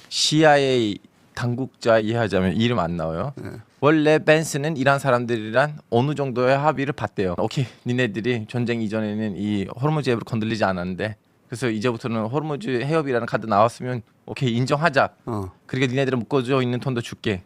CIA 당국자 이해하자면 이름 안 나와요. 네. 원래 벤스는 이란 사람들이란 어느 정도의 합의를 봤대요. 오케이, 니네들이 전쟁 이전에는 이 호르무즈 해협을 건들리지 않았는데 그래서 이제부터는 호르무즈 해협이라는 카드 나왔으면 오케이 인정하자. 그러니까 니네들은 묶어져 있는 돈도 줄게.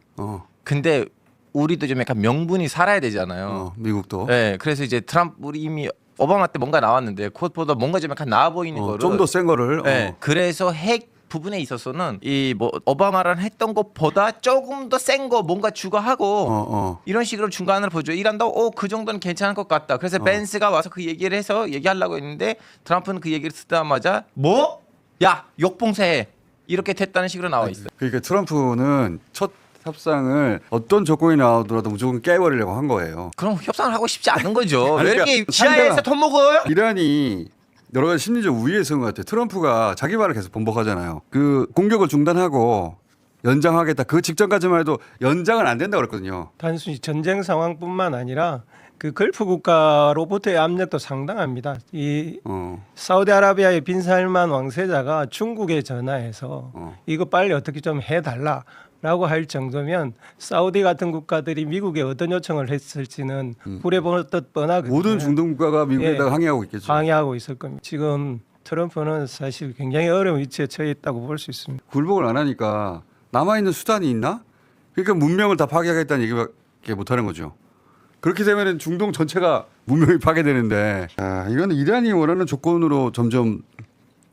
근데 우리도 좀 약간 명분이 살아야 되잖아요. 미국도. 네, 그래서 이제 트럼프 우리 이미 오바마 때 뭔가 나왔는데 그것보다 뭔가 좀 약간 나아 보이는 거를 좀 더 센 거를. 네, 그래서 핵 부분에 있어서는 이 뭐 오바마랑 했던 것보다 조금 더 센 거 뭔가 추가하고 이런 식으로 중간을 보죠. 이란도 그 정도는 괜찮을 것 같다. 그래서 벤스가 와서 그 얘기를 해서 얘기하려고 했는데 트럼프는 그 얘기를 듣자마자 뭐? 야 욕봉쇄해 이렇게 됐다는 식으로 나와 있어요. 그러니까 트럼프는 첫 협상을 어떤 조건이 나오더라도 무조건 깨버리려고 한 거예요. 그럼 협상을 하고 싶지 않은 거죠. 아니, 왜 이렇게 그러니까 지하에서 돈 먹어요? 이란이 여러 가지 심리적 우위에 서인 것 같아요. 트럼프가 자기 말을 계속 번복하잖아요. 그 공격을 중단하고 연장하겠다. 그 직전까지만 해도 연장은 안 된다고 그랬거든요. 단순히 전쟁 상황뿐만 아니라 그 걸프 국가로부터의 압력도 상당합니다. 이 사우디아라비아의 빈 살만 왕세자가 중국에 전화해서 이거 빨리 어떻게 좀 해달라라고 할 정도면 사우디 같은 국가들이 미국에 어떤 요청을 했을지는 불에 보듯 뻔하거든요. 모든 중동 국가가 미국에다가 예, 항의하고 있겠죠. 항의하고 있을 겁니다. 지금 트럼프는 사실 굉장히 어려운 위치에 처해 있다고 볼 수 있습니다. 굴복을 안 하니까 남아있는 수단이 있나? 그러니까 문명을 다 파괴하겠다는 얘기밖에 못하는 거죠. 그렇게 되면 중동 전체가 문명이 파괴되는데 이거는 이란이 원하는 조건으로 점점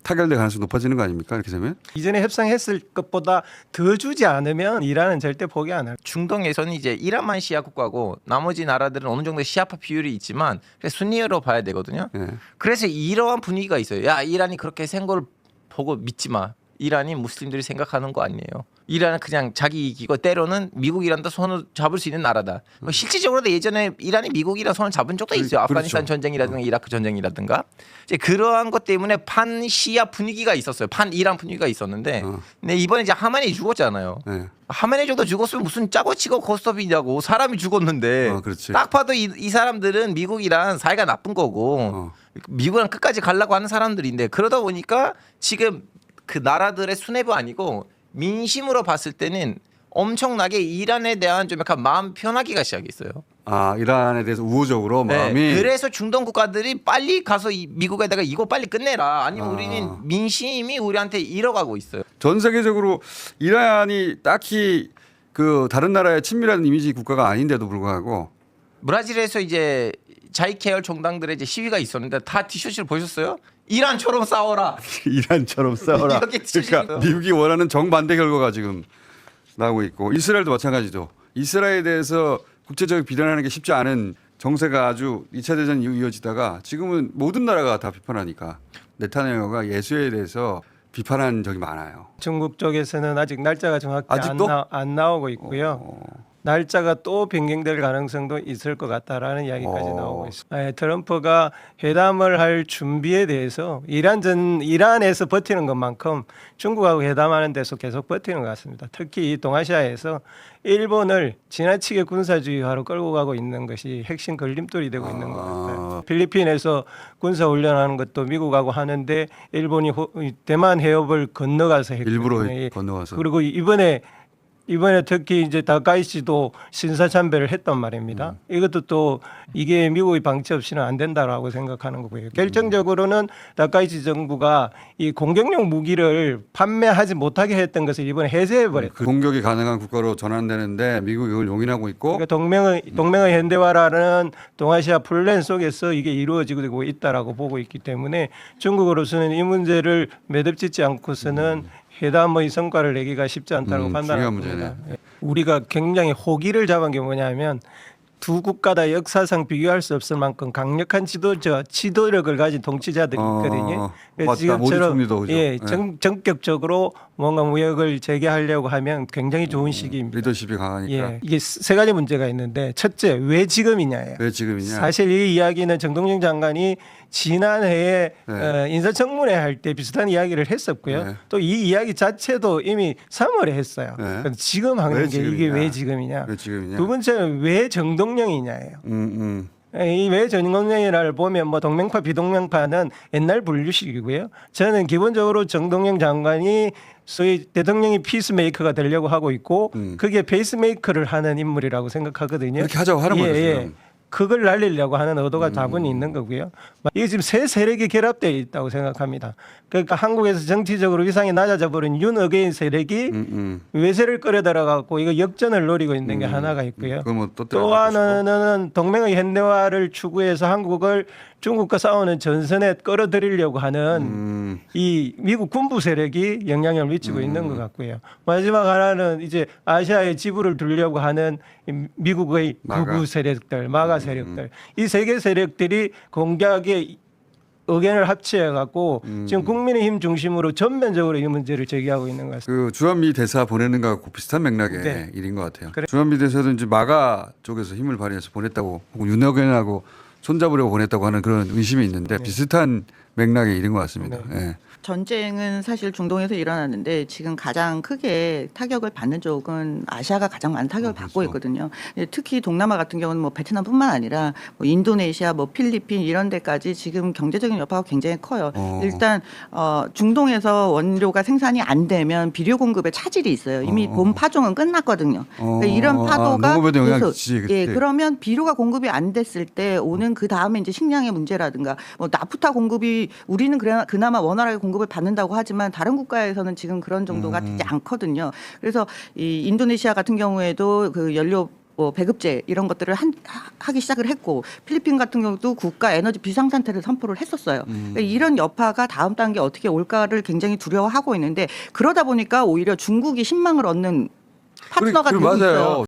타결될 가능성이 높아지는 거 아닙니까? 이렇게 되면? 이전에 협상했을 것보다 더 주지 않으면 이란은 절대 포기 안 할. 중동에서는 이제 이란만 시아 국가고 나머지 나라들은 어느 정도 시아파 비율이 있지만 순위로 봐야 되거든요. 네. 그래서 이러한 분위기가 있어요. 야 이란이 그렇게 센 걸 보고 믿지 마. 이란이 무슬림들이 생각하는 거 아니에요. 이란은 그냥 자기 이기고 때로는 미국이란도 손을 잡을 수 있는 나라다. 실질적으로도 예전에 이란이 미국이랑 손을 잡은 적도 있어요. 아프가니스탄 그렇죠. 전쟁이라든가 이라크 전쟁이라든가. 이제 그러한 것 때문에 판 시아 분위기가 있었어요. 판 이란 분위기가 있었는데 근데 이번에 이제 하마니 죽었잖아요. 네. 하메네 정도 죽었으면 무슨 짜고 치고 고스톱이냐고 사람이 죽었는데 그렇지. 딱 봐도 이 사람들은 미국이랑 사이가 나쁜 거고 미국이랑 끝까지 가려고 하는 사람들인데 그러다 보니까 지금 그 나라들의 수뇌부 아니고 민심으로 봤을 때는 엄청나게 이란에 대한 좀 약간 마음 편하기가 시작했어요. 이란에 대해서 우호적으로 마음이. 네, 그래서 중동 국가들이 빨리 가서 미국에다가 이거 빨리 끝내라. 아니면 우리는 민심이 우리한테 잃어가고 있어요. 전 세계적으로 이란이 딱히 그 다른 나라의 친밀한 이미지 국가가 아닌데도 불구하고 브라질에서 이제 자위계열 정당들의 이제 시위가 있었는데 다 티셔츠를 보셨어요? 이란처럼 싸워라. 이란처럼 싸워라. 이렇게 그러니까 미국이 원하는 정반대 결과가 지금 나오고 있고 이스라엘도 마찬가지죠. 이스라엘에 대해서 국제적으로 비난하는 게 쉽지 않은 정세가 아주 2차 대전 이후 이어지다가 지금은 모든 나라가 다 비판하니까 네타냐후가 예수에 대해서 비판한 적이 많아요. 중국 쪽에서는 아직 날짜가 정확히 아직도? 안 나오고 있고요. 날짜가 또 변경될 가능성도 있을 것 같다라는 이야기까지 나오고 있습니다. 트럼프가 회담을 할 준비에 대해서 이란에서 버티는 것만큼 중국하고 회담하는 데서 계속 버티는 것 같습니다. 특히 이 동아시아에서 일본을 지나치게 군사주의화로 끌고 가고 있는 것이 핵심 걸림돌이 되고 있는 것 같아요. 필리핀에서 군사훈련하는 것도 미국하고 하는데 일본이 대만 해협을 건너가서 했거든요. 일부러 건너가서. 그리고 이번에 특히 이제 다카이시도 신사참배를 했단 말입니다. 이것도 또 이게 미국의 방치 없이는 안 된다라고 생각하는 거고요. 결정적으로는 다카이시 정부가 이 공격용 무기를 판매하지 못하게 했던 것을 이번에 해제해 버렸어요. 그 공격이 가능한 국가로 전환되는데 미국이 이걸 용인하고 있고 그러니까 동맹의 현대화라는 동아시아 플랜 속에서 이게 이루어지고 있다라고 보고 있기 때문에 중국으로서는 이 문제를 매듭짓지 않고서는 회담의 성과를 내기가 쉽지 않다고 판단합니다. 중요한 문제네. 우리가 굉장히 호기를 잡은 게 뭐냐면 두 국가 다 역사상 비교할 수 없을 만큼 강력한 지도력을 가진 통치자들이 있거든요. 맞다. 지금처럼 모디 총리도 그죠? 전격적으로 뭔가 무역을 재개하려고 하면 굉장히 좋은 시기입니다. 리더십이 강하니까. 예, 이게 세 가지 문제가 있는데 첫째 왜 지금이냐예요. 왜 지금이냐? 사실 이 이야기는 정동영 장관이 지난해에 인사청문회 할 때 비슷한 이야기를 했었고요. 네. 또 이 이야기 자체도 이미 3월에 했어요. 네. 그래서 지금 하는 게 이게 왜 지금이냐. 왜 지금이냐? 두 번째는 왜 정동영이냐예요. 이 왜 정동영이라를 보면 뭐 동맹파 비동맹파는 옛날 분류식이고요. 저는 기본적으로 정동영 장관이 소위 대통령이 피스메이커가 되려고 하고 있고 그게 페이스메이커를 하는 인물이라고 생각하거든요. 그렇게 하자고 하는 거죠, 지금. 그걸 날리려고 하는 의도가 다분히 있는 거고요. 이게 지금 세 세력이 결합되어 있다고 생각합니다. 그러니까 한국에서 정치적으로 위상이 낮아져 버린 윤 어게인 세력이 외세를 끌어들여갖고 이거 역전을 노리고 있는 게 하나가 있고요. 그건 뭐또 또 하나는 동맹의 현대화를 추구해서 한국을 중국과 싸우는 전선에 끌어들이려고 하는 이 미국 군부 세력이 영향을 미치고 있는 것 같고요. 마지막 하나는 이제 아시아의 지부를 두려고 하는 이 미국의 마가. 극우 세력들, 마가 세력들. 이 세 개 세력들이 공격에 의견을 합치해 갖고 지금 국민의힘 중심으로 전면적으로 이 문제를 제기하고 있는 것 같습니다. 그 주한미 대사 보내는 거하고 비슷한 맥락의 네. 일인 것 같아요. 그래. 주한미 대사도 이제 마가 쪽에서 힘을 발휘해서 보냈다고 혹은 윤석열하고 손잡으려고 보냈다고 하는 그런 의심이 있는데 비슷한 맥락의 일인 것 같습니다. 예. 전쟁은 사실 중동에서 일어났는데 지금 가장 크게 타격을 받는 쪽은 아시아가 가장 많은 타격을 받고 있거든요. 특히 동남아 같은 경우는 뭐 베트남뿐만 아니라 뭐 인도네시아, 뭐 필리핀 이런 데까지 지금 경제적인 여파가 굉장히 커요. 일단 중동에서 원료가 생산이 안 되면 비료 공급에 차질이 있어요. 이미 봄 파종은 끝났거든요. 그러니까 이런 파도가 농업에도 영향 계속- 끼치지. 예, 그때. 그러면 비료가 공급이 안 됐을 때 오는 그 다음에 이제 식량의 문제라든가 뭐 나프타 공급이 우리는 그나마 원활하게 공급을 받는다고 하지만 다른 국가에서는 지금 그런 정도가 되지 않거든요. 그래서 이 인도네시아 같은 경우에도 그 연료 뭐 배급제 이런 것들을 하기 시작을 했고 필리핀 같은 경우도 국가 에너지 비상 상태를 선포를 했었어요. 그러니까 이런 여파가 다음 단계 어떻게 올까를 굉장히 두려워하고 있는데 그러다 보니까 오히려 중국이 신망을 얻는 파트너가 되고 맞아요. 있어요.